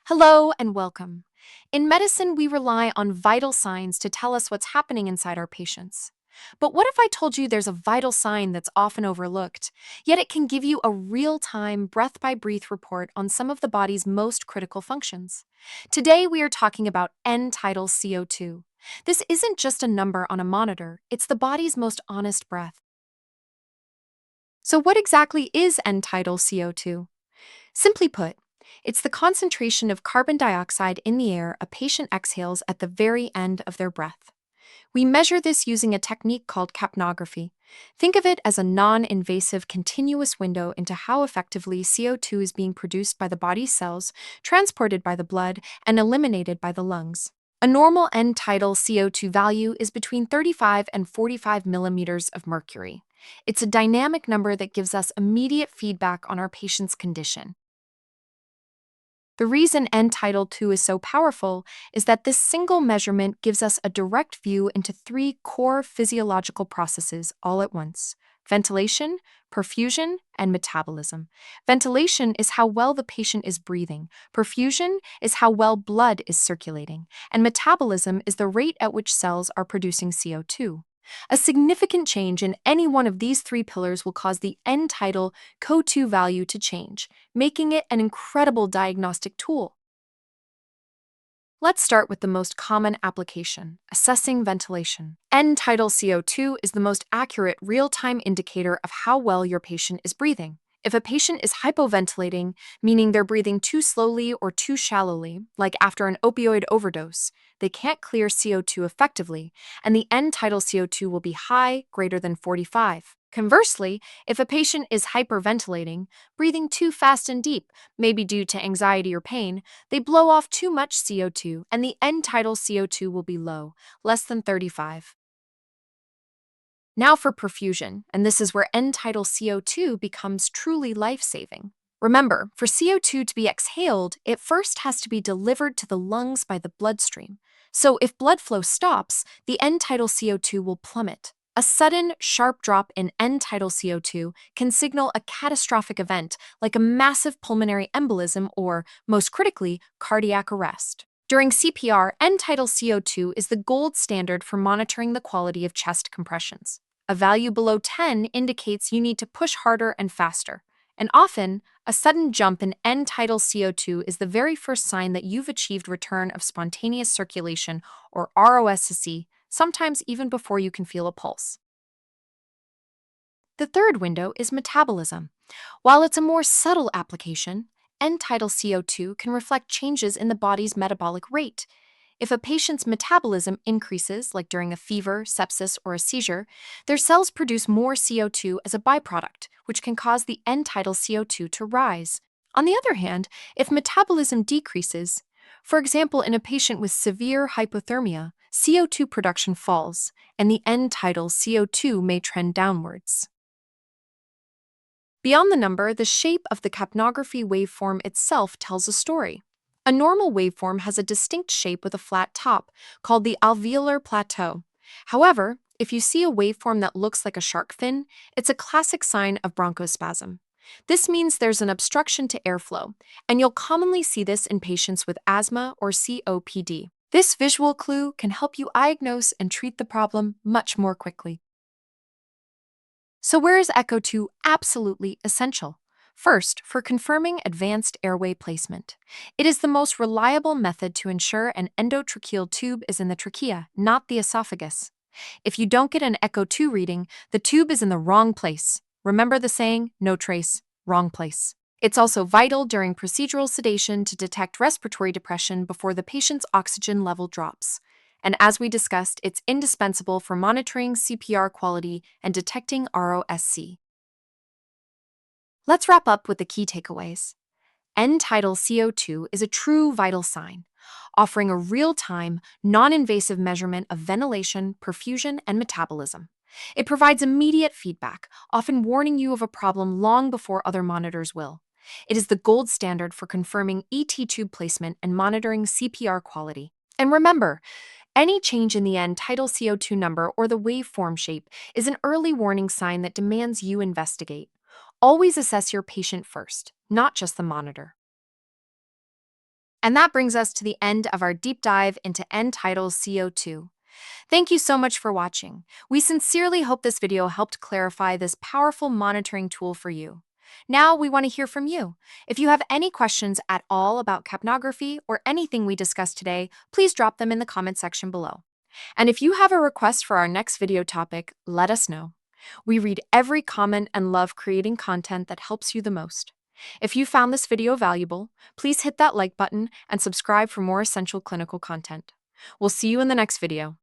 Hello and welcome. In medicine, we rely on vital signs to tell us what's happening inside our patients. But what if I told you there's a vital sign that's often overlooked, yet it can give you a real time, breath by breath report on some of the body's most critical functions? Today, we are talking about End-Tidal CO2. This isn't just a number on a monitor, it's the body's most honest breath. So, what exactly is End-Tidal CO2? Simply put, it's the concentration of carbon dioxide in the air a patient exhales at the very end of their breath. We measure this using a technique called capnography. Think of it as a non invasive continuous window into how effectively CO2 is being produced by the body's cells, transported by the blood, and eliminated by the lungs. A normal end tidal CO2 value is between 35 and 45 millimeters of mercury. It's a dynamic number that gives us immediate feedback on our patient's condition. The reason End-Tidal 2 is so powerful is that this single measurement gives us a direct view into three core physiological processes all at once: ventilation, perfusion, and metabolism. Ventilation is how well the patient is breathing, perfusion is how well blood is circulating, and metabolism is the rate at which cells are producing CO2. A significant change in any one of these three pillars will cause the end tidal CO2 value to change, making it an incredible diagnostic tool. Let's start with the most common application, assessing ventilation. End tidal CO2 is the most accurate real-time indicator of how well your patient is breathing. If a patient is hypoventilating, meaning they're breathing too slowly or too shallowly, like after an opioid overdose, they can't clear CO2 effectively, and the end tidal CO2 will be high, greater than 45. Conversely, if a patient is hyperventilating, breathing too fast and deep, maybe due to anxiety or pain, they blow off too much CO2, and the end tidal CO2 will be low, less than 35. Now for perfusion, and this is where end-tidal CO2 becomes truly life-saving. Remember, for CO2 to be exhaled, it first has to be delivered to the lungs by the bloodstream. So if blood flow stops, the end-tidal CO2 will plummet. A sudden, sharp drop in end-tidal CO2 can signal a catastrophic event like a massive pulmonary embolism or, most critically, cardiac arrest. During CPR, end-tidal CO2 is the gold standard for monitoring the quality of chest compressions. A value below 10 indicates you need to push harder and faster. And often, a sudden jump in end-tidal CO2 is the very first sign that you've achieved return of spontaneous circulation, or ROSC, sometimes even before you can feel a pulse. The third window is metabolism. While it's a more subtle application, end-tidal CO2 can reflect changes in the body's metabolic rate. If a patient's metabolism increases, like during a fever, sepsis, or a seizure, their cells produce more CO2 as a byproduct, which can cause the end-tidal CO2 to rise. On the other hand, if metabolism decreases, for example, in a patient with severe hypothermia, CO2 production falls, and the end-tidal CO2 may trend downwards. Beyond the number, the shape of the capnography waveform itself tells a story. A normal waveform has a distinct shape with a flat top, called the alveolar plateau. However, if you see a waveform that looks like a shark fin, it's a classic sign of bronchospasm. This means there's an obstruction to airflow, and you'll commonly see this in patients with asthma or COPD. This visual clue can help you diagnose and treat the problem much more quickly. So where is Echo 2 absolutely essential? First, for confirming advanced airway placement. It is the most reliable method to ensure an endotracheal tube is in the trachea, not the esophagus. If you don't get an Echo 2 reading, the tube is in the wrong place. Remember the saying, no trace, wrong place. It's also vital during procedural sedation to detect respiratory depression before the patient's oxygen level drops. And as we discussed, it's indispensable for monitoring CPR quality and detecting ROSC. Let's wrap up with the key takeaways. End-tidal CO2 is a true vital sign, offering a real-time, non-invasive measurement of ventilation, perfusion, and metabolism. It provides immediate feedback, often warning you of a problem long before other monitors will. It is the gold standard for confirming ET tube placement and monitoring CPR quality. And remember, any change in the end-tidal CO2 number or the waveform shape is an early warning sign that demands you investigate. Always assess your patient first, not just the monitor. And that brings us to the end of our deep dive into End-Tidal CO2. Thank you so much for watching. We sincerely hope this video helped clarify this powerful monitoring tool for you. Now we want to hear from you. If you have any questions at all about capnography or anything we discussed today, please drop them in the comment section below. And if you have a request for our next video topic, let us know. We read every comment and love creating content that helps you the most. If you found this video valuable, please hit that like button and subscribe for more essential clinical content. We'll see you in the next video.